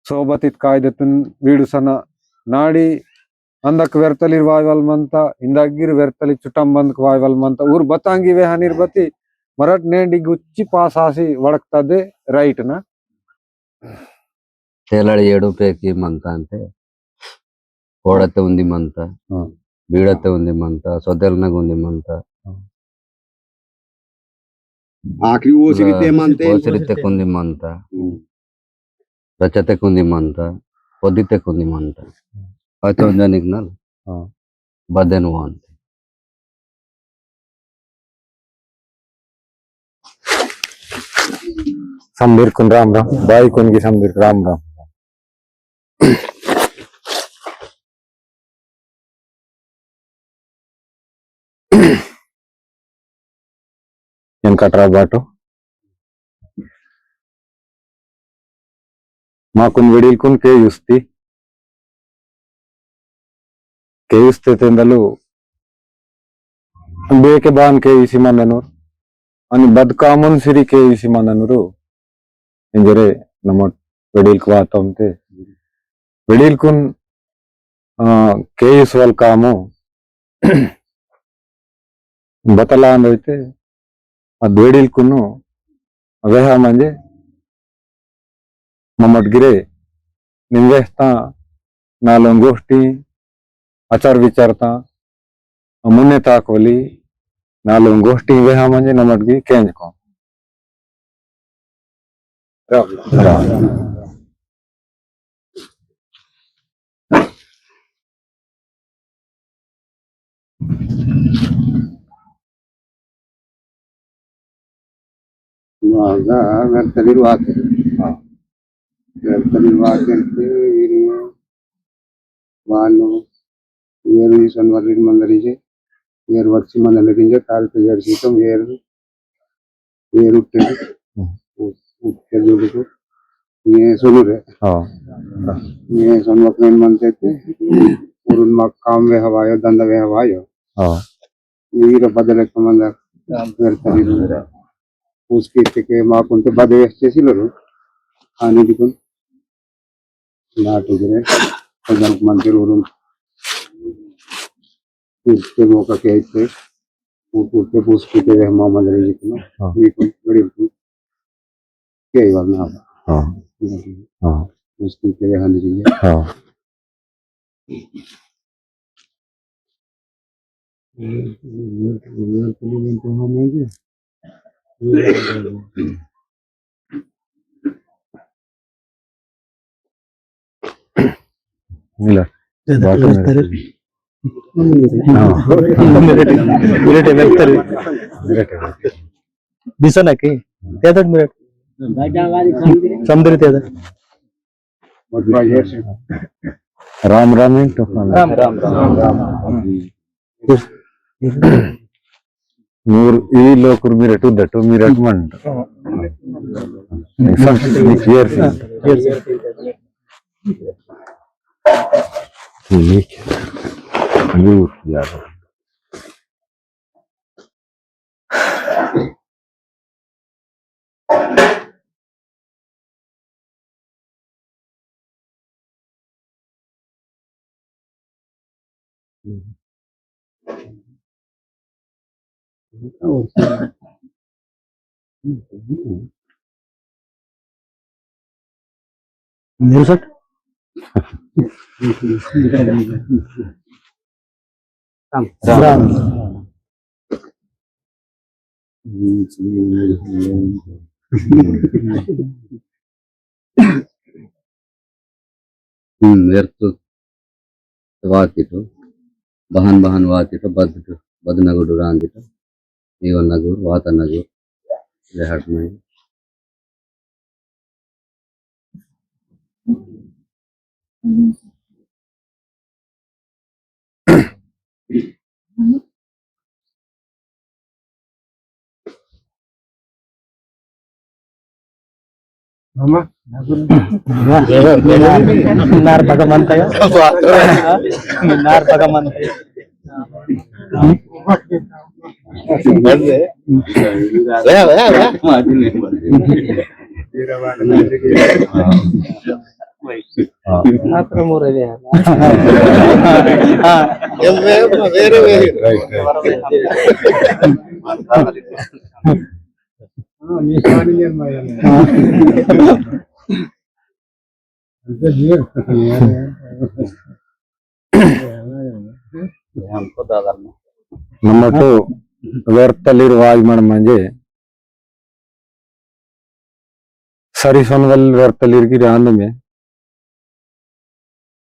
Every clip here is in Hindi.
sobatit kaidetun vidusana nadi andak vertali revival manta indagir vertali chutam bandk revival manta ur batangi ve hanir bati marat nendi gucci pasasi వడక్తదే రైట్ నా తేలాడి 7 రూపాయకి మంత అంటే కోడతే ఉంది మంత బీడతే ఉంది మంత సొదెల్నగ ఉంది మంత ఆఖరి ఓసిరితే కుంది మంత రచతే కుంది మంత పొద్దితే కుంది మంత అయితే ఉంజానికి నా బదెను అంత Sambir kun ram ram, baik kun ki sambir ram ram. Yang katra bato. Ma kun vedil kun ke yusti. Ke yusti tendalu. Be ke ban ke isi mananur. Ani badkamun siri ke isi mananuru. Injere namat vedil kuatam te. Vedil kun ke iswal kamu. Batalan hoite. Vedil kunu veha manje. Mamat gire. Ninvesta nalong goshti. Achar vicharta. Munne takoli. Nalong goshti veha manje namat gi kenj ko. उसके के माकुंते बदे చేసినారు ఆనిదికు నాటుగిరే కొంచెం మందిరు ఊరు उसके मौका के అయితే ऊपर उसके के मोहम्मद अली जी को మీకు बड़ी के वाला हां हां उसके के हन जी हां Mila. bisa na ki tedat minute samdri tedat Ram ram into Nur I lokur miretu datu miret man. Yes. Nur ya. Nilsat Ram Vertu వాతితో బహన్ వాతితో బదనగుడు రాందితో ఈవన్నగుడు వాతన్నగుడు లేహట్మై Mama, minar pagamantaya minar pagamantaya ಮಾತ್ರ ಮೂರನೇ ಬೇರೆ ಬೇರೆ नमटू व्यर्थलीर वायुमण म्हणजे सरिसोनवल व्यर्थलीर की रांद में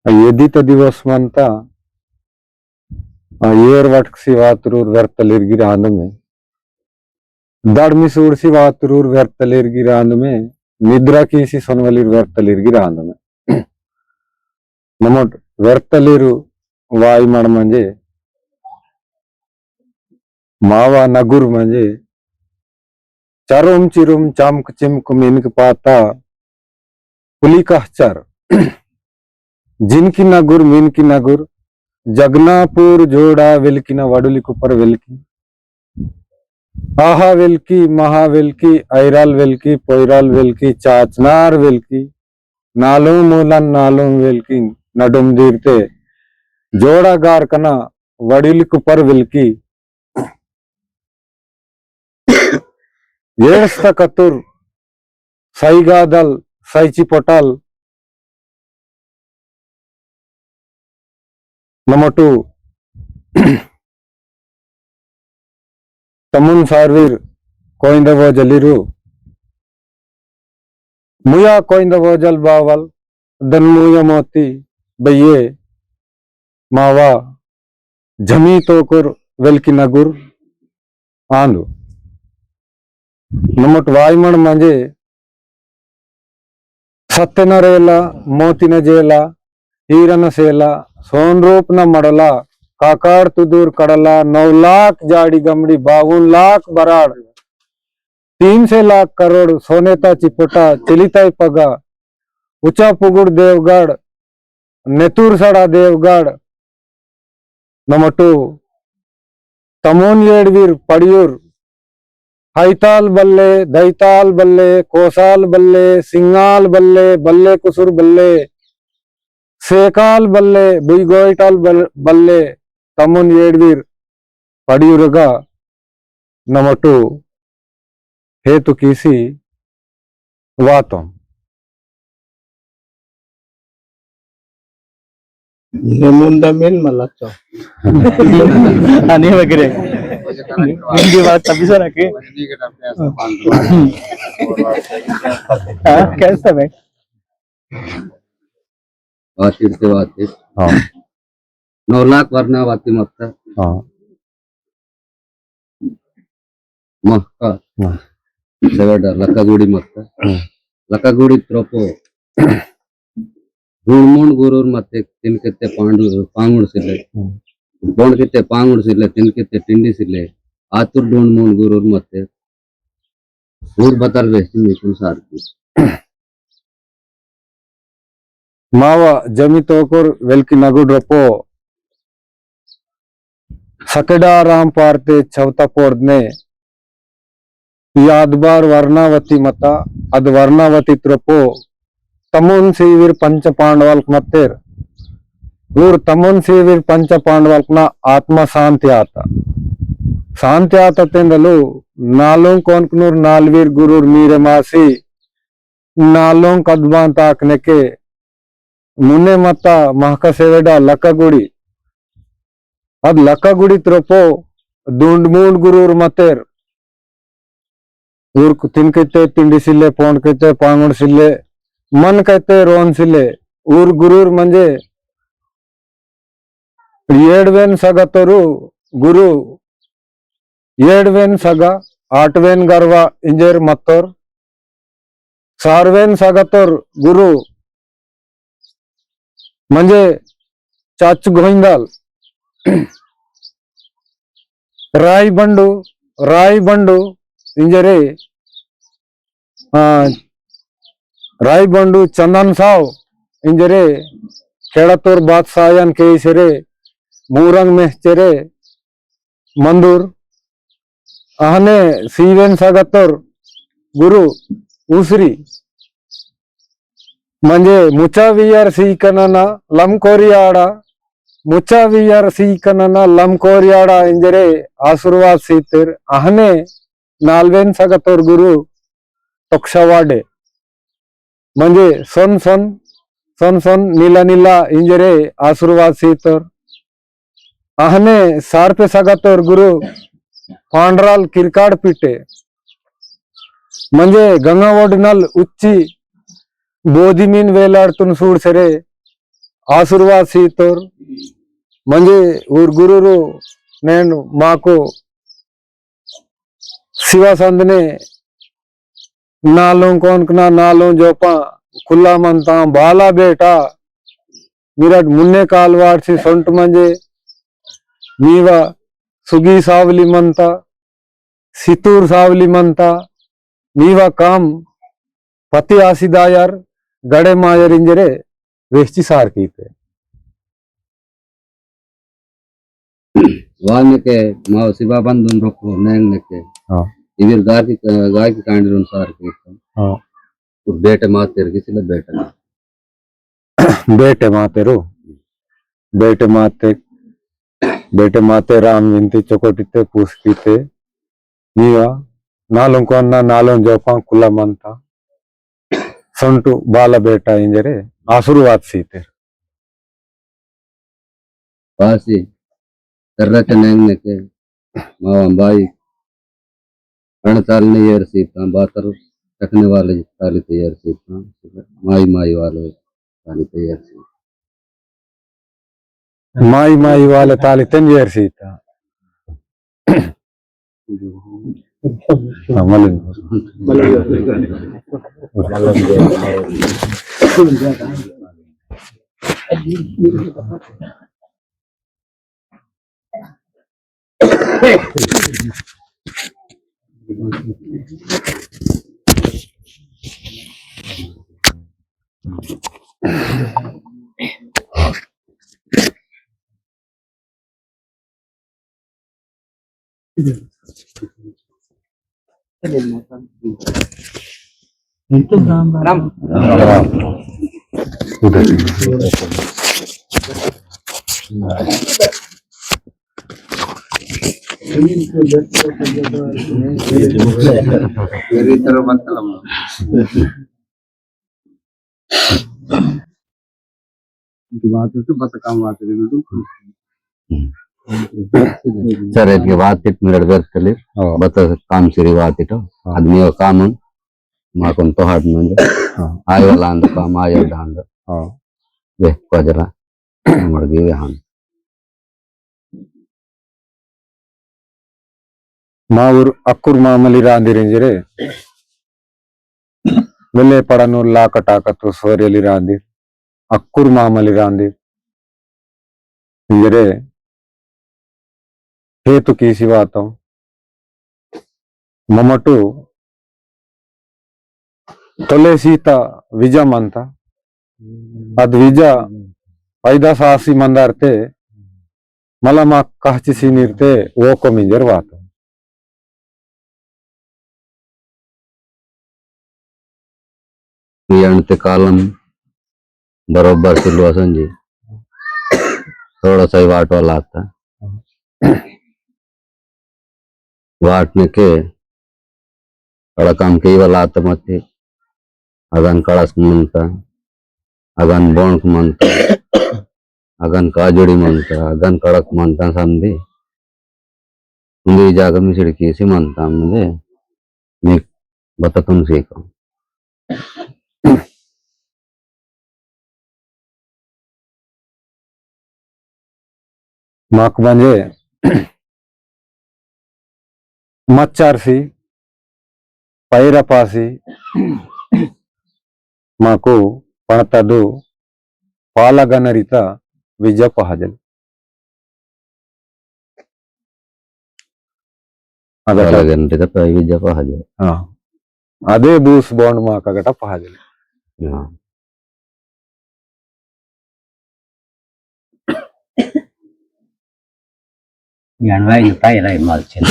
यदि तो दिवस मनता येर वटसी वातरूर व्यर्थलीर की रांद में दड़मी सूड़सी वातरूर व्यर्थलीर की रांद में निद्रा की सी सोनवलीर व्यर्थलीर की रांद में नमट व्यर्थलीर वायुमण म्हणजे मावा नगुर म्हणजे चरुम चिरुम चमक चिमक मिनक पाता पुली कहचर जिनकी नगुर मिनकी नगुर जगनापुर जोड़ा वेलकिन वडुली कुपर वेलकी आहा वेलकी महा वेलकी ऐराल वेलकी पोइराल वेलकी चाचनार वेलकी नालू मूलन नालू वेलकी नडुम दीरते जोड़ा गार कना वडुली कुपर वेलकी येस्त कतुर सईगादल सईची पोटाल नमटू तमुन सारवीर कोइंदवो जलीरू मुया कोइंदवो जल बावल दन्मुया मोती बయ్యే मावा जमी तोकुर वेलकी नगुर आंदू नमट वायुमण म्हणजे सत्यन रेला मोतीन जेला हीरन सेला सोनरूप न मडला काकाड़ तुदूर कड़ला 9 लाख जाड़ी गमड़ी 52 लाख बराड़ 300 लाख करोड़ सोनेता चिपुटा चिलिताई पगा ऊंचा पुगुड़ देवगढ़ नेतूर सड़ा देवगढ़ नमटू तमोन येड़वीर पड़ियूर हैताल बल्ले दैताल बल्ले कोसाल बल्ले सिंगाल बल्ले बल्ले कुसुर बल्ले सेकाल बल्ले बुईगोयटाल बल्ले तमुन येड़वीर पड़ियुरगा नमटू हेतु कीसी वातम ಮುಂದ ಮೇಲ್ ಮಲ್ಲಚ್ಚ ಅನೇ ವಗರೆ ನಿಮಗೆ बात तभी रखे कैसा है वातिर से वातिर हाँ 9 लाख वरना वाती मत हाँ महका हाँ सेवड लक्कागुड़ी मत लक्कागुड़ी त्रोपो गुणमुण गुरूर मते तिनकेते पांडु पांगुड़ सिले बोन केते पांगुड़ सिले तिनकेते टिंडी सिले आतुर ढूंढमुण गुरूर मते ऊर बतर वेस्टिन मिकुन सारकी मावा जमी तोकुर वेलकी नगुड़ रपो सकेडा राम पारते चौथा पोर्दने यादबार वर्णावती मता अद वर्णावती त्रपो तमुन सीवीर पंच पांडवल मत्तेर ऊर तमुन सीवीर पंच पांडवल आत्मा शांति आता तेंदलु नालों कोनकनूर नालवीर गुरूर मीरे मासी नालों कदबां ताकने के मुन्ने मता महका सेवेडा लक्कागुड़ी अद लक्कागुड़ी त्रोपो दूंडमूंड गुरूर मतेर ऊर तिनकते तिंडी सिले पोंड कहते पांगुड़ सिले मन कहते रोन सिले ऊर गुरूर मंजे येडवेन सगा तोरु गुरु येडवेन सगा 8वेन गर्वा इंजेर मत्तोर सारवेन सगा तोर गुरु मंजे चाच गोइंदाल राय बंडू इंजरे राय बंडू चंदन साव इंजरे खेड़तोर बादशाहन के इसेरे मूरंग मेहचेरे मंदूर आहने सीवेन सागतोर गुरु उसरी म्हणजे मुचावियर सीकनना लमकोरियाडा मुचावियर सीकनना लमकोरियाडा इंजरे आशीर्वाद सीतर अहने नालवेन सगतोर गुरु तोक्षवाडे म्हणजे सन सन सन सन नीला नीला इंजरे आशीर्वाद सीतर अहने सारपे सगतोर गुरु पांडराल किरकाड पिटे म्हणजे गंगावडनल उच्ची बोधिमीन वेलाडतून सूडसरे आशीर्वाद सीतर म्हणजे ఊరు గురురు నేను మాకు शिवासंदने नालों कोनकना नालों जोपा खुला मनता बाला बेटा मिरट मुन्ने कालवाड़ से सोंट मंजे नीवा सुगी सावली मनता सितूर सावली मनता नीवा काम पति आसिदायर गड़े मायर इंजरे वेस्टी सार कीते वाल्मीके माव शिवा बंधुन रोको नैंग नेके हाँ इविर गाय की कांडरुन सार कीते हाँ और बेटे मातेर किसी बेटा बेटे माते राम विंती चोकोटिते पूछकीते नीवा नालों कोन्ना नालों जोपा कुला मनता सొంటు बाला बेटा इंजरे आशीर्वाद सीते पासी कर्रते नैंग नेके मावा बाई रणताल ने यर सीता बातर रखने वाले ताली तैयार सीता माई माई वाले ताली तैयार सीता माई माई वाले ताली तंजेर सीता मलिन राम मेरी तरफ मतलब बात है तो बता काम बात है सर के बात इट मिनट बरतले बता काम सिरी बात इट आदमी का काम माकोन तो हाड म्हणजे आय वाला अंद काम आय दांद वे कोजरा मडगी वे हान మా ఊరు అక్కురు మామలి రాందిరింజరే వెళ్ళే పడను లాకటాకతో సోరెలి రాంది అక్కురు మామలి రాంది ఇంజరే हेतु कीसी बातों ममटू तोले सीता विजा मनता अद विजा पैदा सासी मंदारते मला मा कहची सीनिरते वो को मिंजर वातो ते कालम बरोबर सिलवा संजी थोड़ा सा ही वाट वाला आता वाटने के कड़ा काम के वाला आता मत अगन कड़स मनता अगन बोंक मनता अगन काजुड़ी मनता अगन कड़क मनता समझे मुझे जाकर मैं सिड़की से मनता मुझे मैं बता तुम सीखो माक म्हणजे मच्चारसी पैरपासी माको पणतदु पालगनरिता विजय पहजल पालगनरिता विजय पहजल हाँ अदे बूस बॉन्ड माका गटा पहजल हाँ जानवाई नुताई लाई माल चल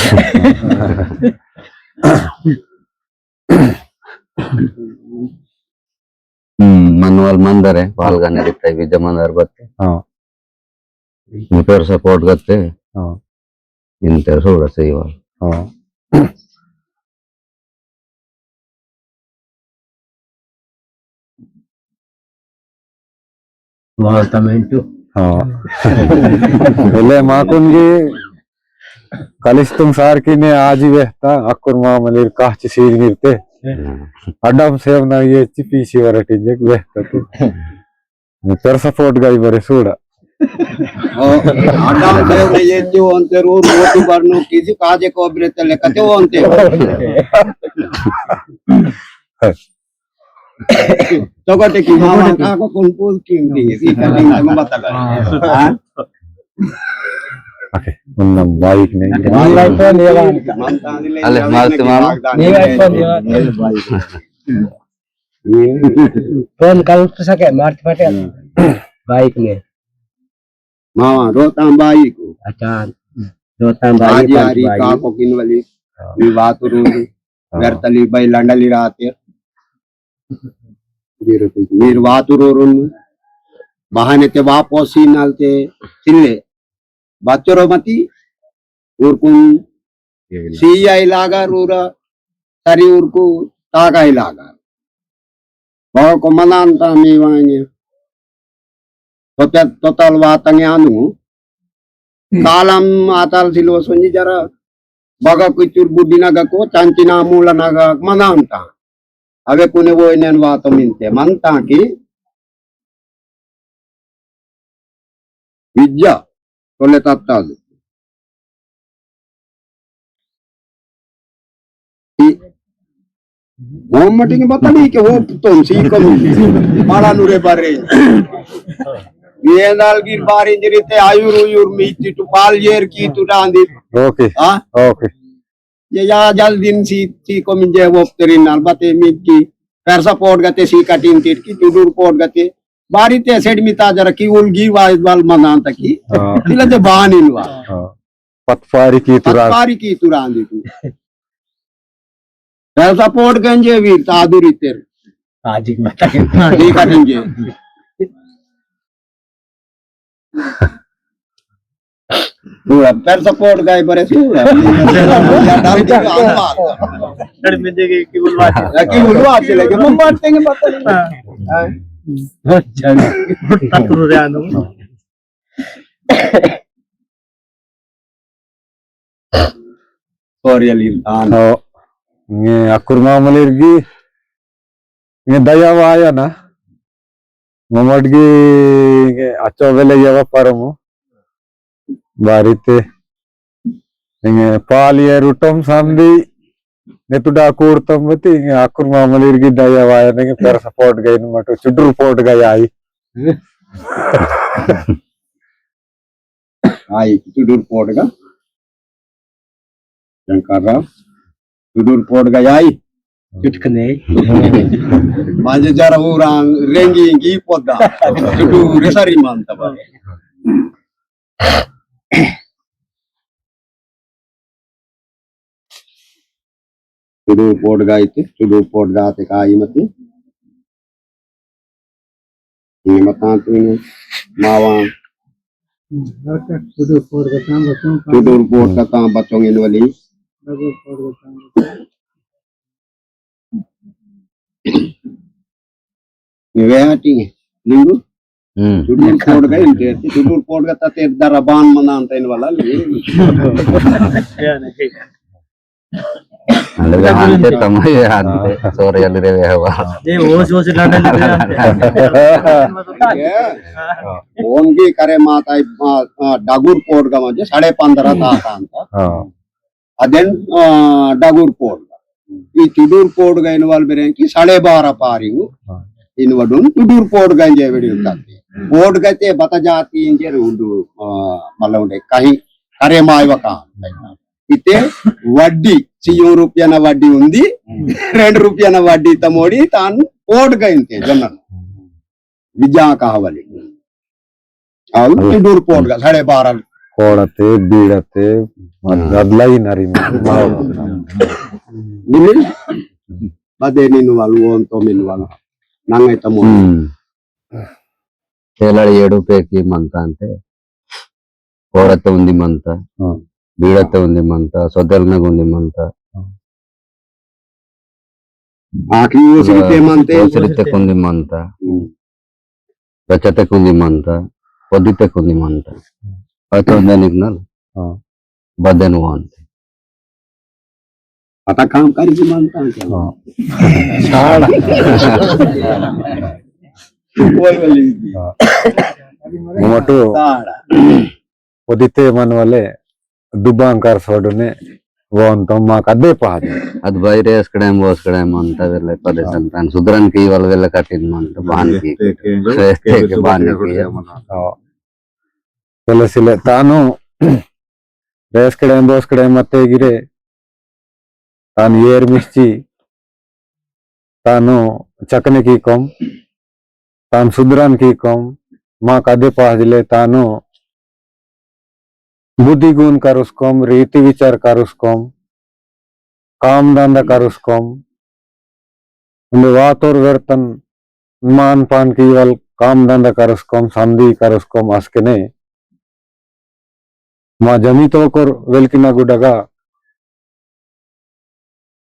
మన వాళ్ళు మందరే వాళ్ళగానే రిప్లై విద్య మందరు బತ್ತೆ పేరు సపోర్ట్ కత్తే ఇంత చూడ చేయవాలి Voltamento. बोले माकुनगी कलिस्तुम सार की ने आज ही वेहता अकुर मामलीर काच सीर गिरते अडम सेव ना ये चिपीसी वरटी जग वेहता तो तेरा सपोर्ट गाई बरे सूड़ा अडम सेव ने ये जो अंते रोज रोटी करनो किसी काजे को ब्रेते लेकते वो अंते तो कहते कि मामा का को कौन पूछ कीमती इसी का लिंग में बता रहा है ओके उन्ना बाइक ने अले मालते मामा Pon kalau pesake Mart Patel. Baik nih. मामा रोता बाई को Acan. Dotan आज baik. यारी का को किन वाली विवाह तो रोज व्यर्थली बाई लंडली राते निर्वातुरोरुन बहाने ते वापोसी नालते तिल्ले बच्चों मती उर्कुन सीया इलागा रूरा सारी उर्कु तागा इलागा बहुत को मनांता मीवांगे total watangnya anu kalam atal silo sonji jara baga kucur budinaga ko cancina mula naga mananta ave kune wo inen wato minte manta ki vidya tole tattal Mohammed ini batali ke wo tom si ko mala nure bare Bienal gir barin jerite ayur uyur miti tu pal yer ki tu dandi okay ah okay ya jal din si ko min je wop terin albate miti per support gate si katin tit ki tudur port gate bari te sed mita jara ki ul gi wal manan taki ila je banin wa पतवारी की तुरा pari ki tu dandi tu per support ganje vir taduri ter Ajik mata. di katin je Dura, per support guy bare sura. Ya dar di almat. Ki ulwa chile ke mambat tenge batali. Sorry Liltan. oh ini akur mamalirgi ini daya waya na mamadgi ini aco vele yawa paramu barite ini paliya rutam samdi netuda kurtam bati ini akur mamalirgi daya waya ini per support gay ini matu cudur support gay ai Ai tudur port ga. Jangkara. Tudur port ga ai. Cutkane. Manje jara orang rengi gi poda. Tudur resari mantap. Tudur port ga itu, tudur port ga te kai mati. Ini matan tu ini mawa. Tudur port ka tam bachong ini wali. Ini wehati lingu. Tudur port ga inte. Tudur port ga tate daraban mana anta ini wala. ಅಲ್ಲದೆ ಅಂತೆ ತಮ್ಮ ಅಂತೆ ಸೋರಿಯಲ್ಲಿ ರೇವ Ongi kare mata dagur port ga manje 15.5 taata anta. Aden dagur port. Ee tudur port ga involve berenki 12.5 paringu. Inwadun tudur port ga inje vedi uttati. Port ga te bata jati inje undu malunde kahi kare maivaka. Ite వడ్డీ ₹100 వడ్డీ ఉంది ₹2 వడ్డీ తమోడి తాను ఓట్ గా ఇంతే జనరల్ విద్యా కావాలి అవును టూర్ పోట్ గా 12.5 కోడతే బీడతే గడ్లై నరి బిల్లి అదే నిన్ను వాళ్ళు ఓంతో మిన్ను వాళ్ళు ನಂಗೈತ తేలాడు 7 రూపాయకి మంత అంటే కోడత ఉంది మంత బీడత ఉంది మంత సొద్దలనగ ఉంది మంత ಆಕಿ ಊಸಿರಿತೆ ఉసిరితెకుంది మంత రచతకుంది మంత పొద్దుతకుంది మంత అతొందనికి నల్ బదను అంతే आता काम करी मानता मोटू పొదితే మన వల్లే దుబ్బాంకార్ సోడునే वो अंतम माक अदे पाद అది బయట వేసుకడేం పోసుకడేం అంత వెళ్ళ పదే సంతానం సుద్రానికి వాళ్ళ వెళ్ళ కట్టింది బానికి ಕೆಲಸಿಲೆ ತಾನು ರೇಸ್ಕಡೆ ಬೋಸ್ಕಡೆ ಮತ್ತೆ ಗಿರೆ ತಾನು ಏರ್ ಮಿಸ್ಚಿ ತಾನು ಚಕನೆ ಕೀಕೊಂ ತಾನು ಸುದ್ರಾನ್ ಕೀಕೊಂ ಮಾ ಕದೆ ಪಾದಿಲೆ ತಾನು बुद्धि गुण करुस्कोम रीति विचार करुस्कोम काम धंधा करुस्कोम वातोर वर्तन मान पान की वल काम धंधा करुस्कोम संधि करुस्कोम अस्कने मा जमी तो कोर वेल्किना गुडगा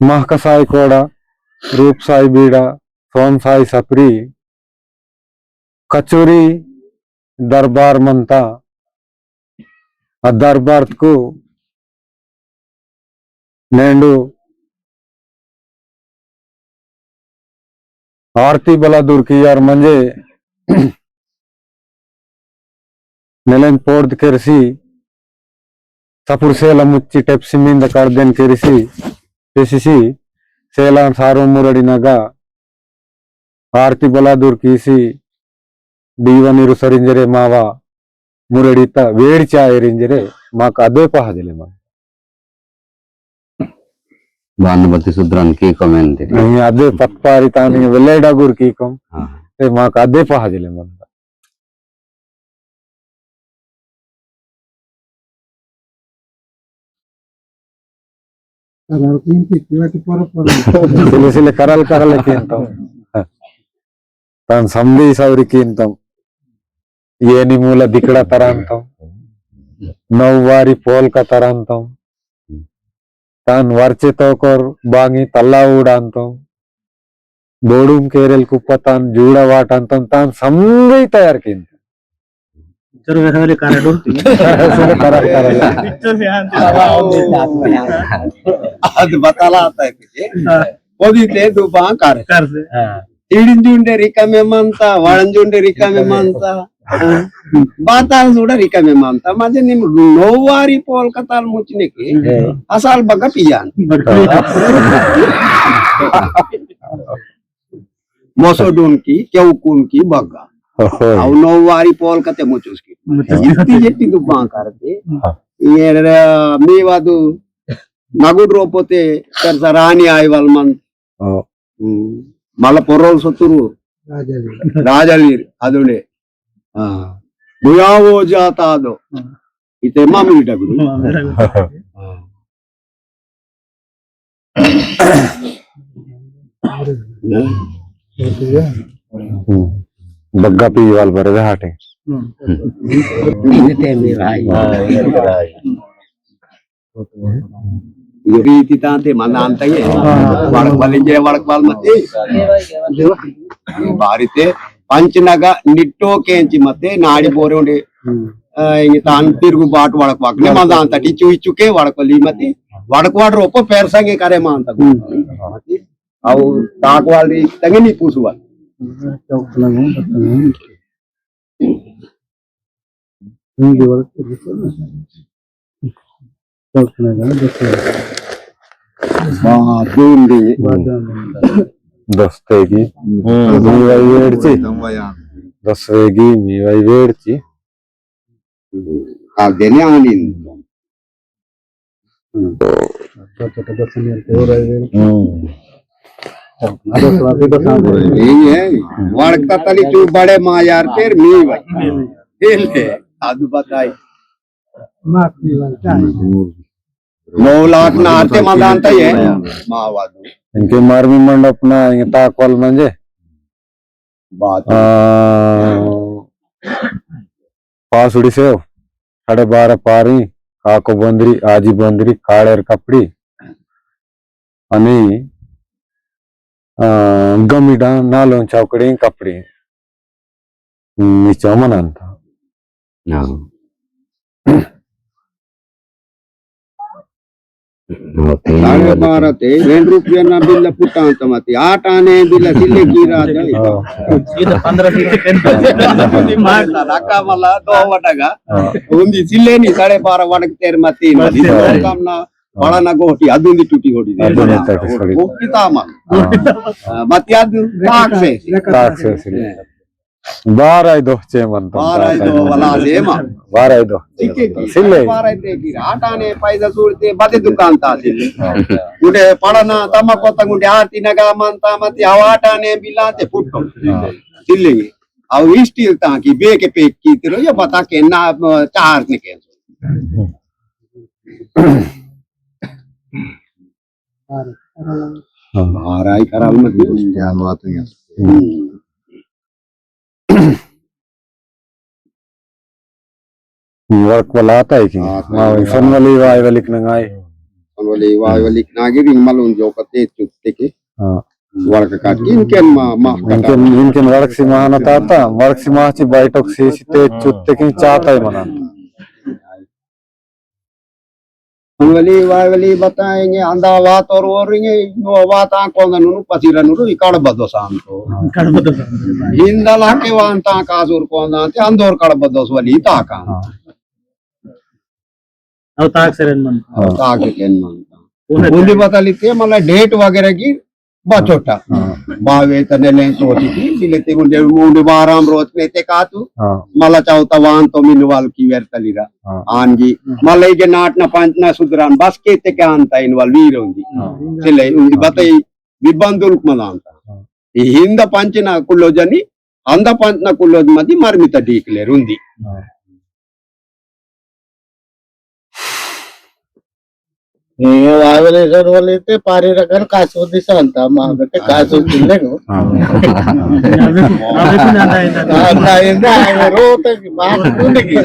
महक साई कोड़ा रूप साई बीड़ा सोम साई सपरी कचोरी दरबार मंता आ दरबार को नेंडू आरती बला दूर की यार मंजे नेलन पोर्द केरसी सपुर सेला मुच्ची टेप्सी मिंद कार्देन केरसी पेसिसी सेला सारो मुरड़ी नगा आरती बला दूर कीसी दीवनीरु सरिंजरे मावा मुरड़ीता वेड़ चायरिंजरे माक अदे पहदिले मा भानुमति सुद्रान की कमेंट नहीं अदे पत्पारी तानी वेलेडा गुर की कम ते माक अदे पहदिले मा सिले करल करल कींतम तान संबी सवरी कींतम ఏని మూల దికడ తరాంతం నవ్వారి పోల్క తరాంతం తాన్ వర్చితో కోర్ బాంగి తల్లా ఊడాంతం బోడుం కేరెల్ కుప్ప తాన్ జూడ వాటంతం తాన్ సంగై తయారు కింత ಅದು ಬತಾಲ आता ಓದಿತೆ ದುಬಾ ಕಾರ ಇಡಿಂಜುಂಡೆ ರಿಕಮೆಮಂತ ವಾಳಂಜುಂಡೆ ರಿಕಮೆಮಂತ बाताल सुड़ा रिका में मानता माजे निम नौवारी पोल कताल मुचने के असाल बगा पियान मोसोडून की क्योंकून की बगा और नौवारी पोल कते मुचुस की इतनी जेटी तो बां करते ये मेवादु नगुड रोपोते तरसा रानी आईवाल मन माला पोरोल सोतुरु राजालीर अदुले बुयावो जाता दो इते मामी डगुरु बग्गा पी वाल बरदे हाटे ये रीति तांते मनांता ये वाड़क बालिंजे वाड़क बाल मते बारिते पंचनग निट्टो केंची मते नाड़ी बोरे उंडे इंगे तान तिरगु बाट वाड़क वाकने मनांता टिचु इचुके वाड़क ली मते वाड़क वाड़ रोपो पैर संगे करे मानता आउ ताक वाली तंगे नी पूछुआ दस्तेगी मीवाई वेड़ची दसवेगी मीवाई वेड़ची आ देने आनी वाड़कता तली चू बड़े माँ यार फिर मीवाई ले आदु बताई 9 लाख नारते मदांता ये मावादू इनके मारमी मंडप ना ताकवाल म्हणजे बात पासुड़ी सेव 12.5 पारी काको बोंदरी आजी बोंदरी काळेर कपड़ी आणि गमिडा नालों चौकड़ी कपड़ी चौमन अंत साढ़े 12 थे 2 रुपया ना बिल पुट्टा अंत मती 8 आने बिल सिले की राजा ಇದು 15 रका मला 2 वटगा उंदी सिले नी 12.5 वटक तेर मती कामना बड़ा ना गोटी अदुंदी टूटी होडी गोटी तामा मती अद ताक से 12 चेमन 12 वाला सेमा 12 सिले 12 ते की 8 आने पैसा सूरते बदे दुकान ता सिले गुडे पड़ना तमा कोता गुडे आती नगा मानता मती 8 आने बिलाते फुटो सिले अब स्टील ता की बे के पेक की तिरो ये बता के ना चार्ज ने के हाराई खराब मत क्या बात है वर्क वाला आता है कि फन वाली वाई वाली नंगाई वाली नागे रिंग मालूम जो कते चुपते के वर्क काट के इनके वर्क सी महान आता वर्क सी महा ची बैठक सी ते चुपते के चाहता है मना वाली बताएंगे अंधा बात और वो रिंगे वो बात आंखों नु पसीरा नु इकड़ बदो शाम तो हिंदला के वांता कासूर कोंदा ते अंदोर कड़ बदोस वाली ताका ಅವು ತಾಕ್ಸರನ್ ಮನ್ ताके केन मानता बोली बता लिते मला डेट वगैरह की बचोटा बावे तने ले सोची थी दिलेते मुंडे मुंडे बाराम रोज नेते कातू मला चावता वान तो मिनवाल की वेरतलीरा आनगी मला इगे नाट ना पंच ना सुधरान बस केते के अंता इनवाल वीर होंगी चले उंदी बताई विबंधुल मनांता ఈ హింద పంచిన కుల్లోజని అంద పంచిన కుల్లోజ్ మది మర్మిత డీక్లేర్ ఉంది ವಾವಲೇಶ್ವರ ವಲಿತೆ ಪಾರಿರಕರ ಕಾಸು ದಿಸ ಅಂತ ಮಾಗಟ್ಟೆ ಕಾಸು ತಿನ್ನೆನು ಇಂದ ರೋತ ಮಾಗುಂಡಿಗೆ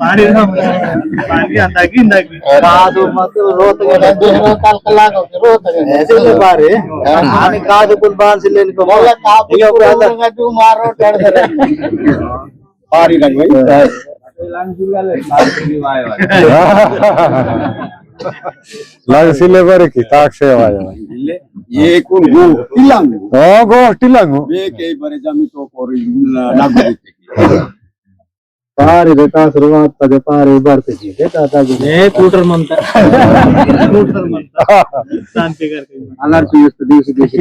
ಪಾರಿ ಅಂದಾಗಿ ಇಂದಾಗಿ ಕಾದು ಮತ್ತು ರೋತಗೆ ದೇಹನ ಕಲ್ಕಲಾಗ ರೋತಗೆ ಹೆಸರು ಬಾರಿ ಆನಿ ಕಾದು ಕುಲ್ ಬಾನ್ಸಿಲ್ಲೇನಿ ಮೊಲ್ಲ ಕಾದು ಮಾರೋ ತಡದರೆ पारी रंग भाई लाग सिले बारे की ताक से आया ये कुन गो टिलंग ओ गो टिलंगु बे के बरे जमी तो कोरी नागरिक पारी बेटा शुरुआत तजे पारी बढ़ते जी दादाजी ने कूटर मनता शांति करके अनर्थ युक्त दिवस देश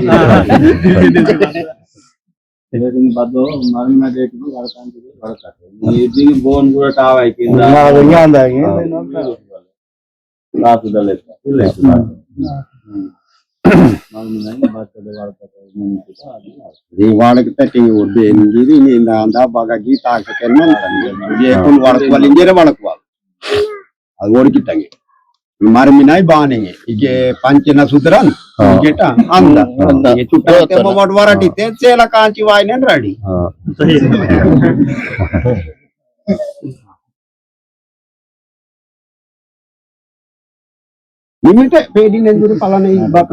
दिन बदो मरना देख लो करता ये दिन बोन गुड़ा टावा है कि ना बढ़िया अंदागी रात दलेता ये वाड़क तटी उड़े इंगिरी नी इंदा बागा गीता के केनन ये कुल वाड़क वाली इंजेरे वाड़क वाल ಅದು ಓಡಿಕಿಟ್ಟಂಗೆ ಮರಮಿನಾಯಿ ಬಾನೆಗೆ ಹೀಗೆ ಪಂಚಿನ ಸುದ್ರನ್ ಕೇಟ ಅಂದ ಚುಟ್ಟ ಮೊಡ್ ವರಟಿತೆ ಸೇಲ ಕಾಂಚಿ ವಾಯ್ನೆನ್ ರೆಡಿ ನಿಮಿತೆ పేడినెందురు పలానా ఈ బత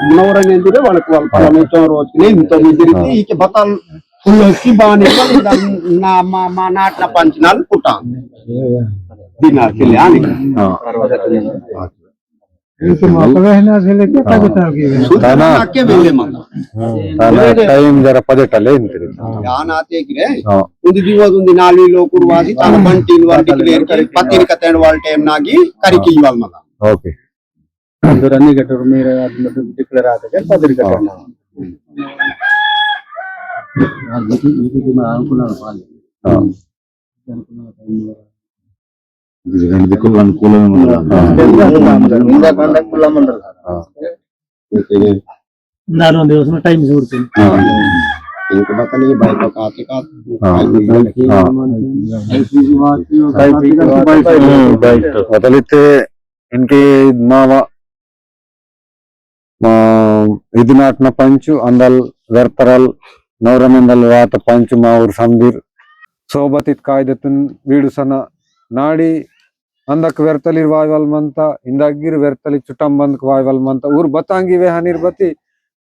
మునవరనెందురు వాళ్ళకి వాళ్ళ పలానా రోజు నేను తొమ్మిదిరికి ఈకే బతాల్ ఫుల్లోకి బానే నా మా నాట్ల పంచనాలు పుట్టాం दिनार के लिए आने इसे मापवे है ना से लेके पजटल की ताना आके वेले माना ताना टाइम जरा पजटले इंतरी यान आते कि रे उंदी दिवस उंदी नाली लोकुरवासी ताना बंटीन वाल डिक्लेयर करे पतिन कतेन वाल टाइम नागी करिकी वाल माना ओके अंदर अन्नी गटर मेरे मतलब डिक्लेयर आते के पतिन कटेन आज ये मैं अनुकूल वाल రెండు దిక్కులు అనుకూలంగా ನಾನು ಒಂದು ದಿವಸ ಟೈಮ್ ನೋಡ್ತೀನಿ इनको बता नहीं भाई को काटे का बदलिते इनके मावा ఇది నాటిన పంచు అందల్ వెర్తరల్ నవరమెందల్ వాత పంచు మా ఊరు సందీర్ సోబతిత్ కాಯ್ದತನ್ వీడుసన నాడి ಅಂದಕ್ ವೆರ್ತಲಿರ್ ವಾಯ್ವಲ್ಮಂತ ಇಂದಗ್ಗಿರ್ ವೆರ್ತಲಿ ಚುಟಂಬಂದಕ್ ವಾಯ್ವಲ್ಮಂತ ಊರ್ ಬತಾಂಗಿವೆ ಹನಿರ್ ಬತಿ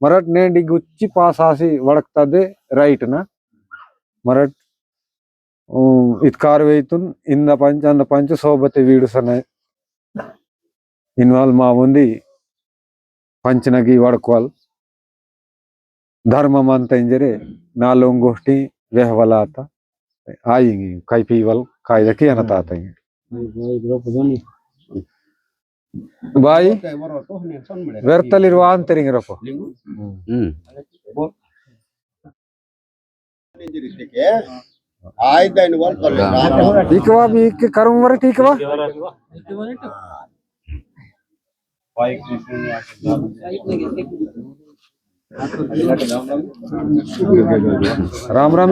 ಮರಟ್ ನೇಂಡಿ ಗುಚ್ಚಿ ಪಾಸ್ ಹಾಸಿ ವಡಕ್ತದೆ ರೈಟ್ ನ ಮರಟ್ ಇತ್ ಕಾರ್ವೇಯ್ತುನ್ ಇಂದ పంచ సోబతి వీడుసన ఇన్వాల్వ్ మా ఉంది पंचनगी वड़कवाल धर्म मानता इंजरे नालों गोष्ठी वेहवाला आता आएंगे कई पीवल कायदा की अनता आता है भाई वेर्तलिरवान तेरिंग रखो इकवा भी के कर्म वरट इकवा राम राम राम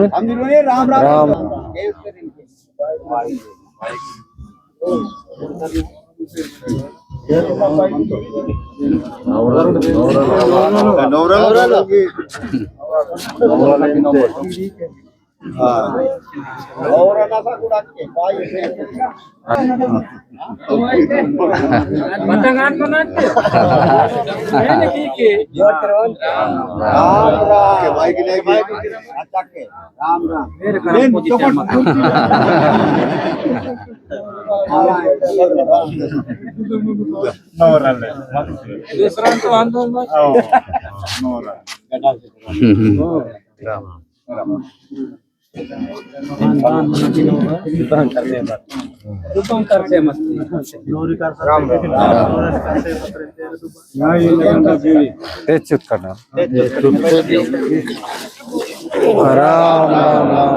तेचुत करना राम राम राम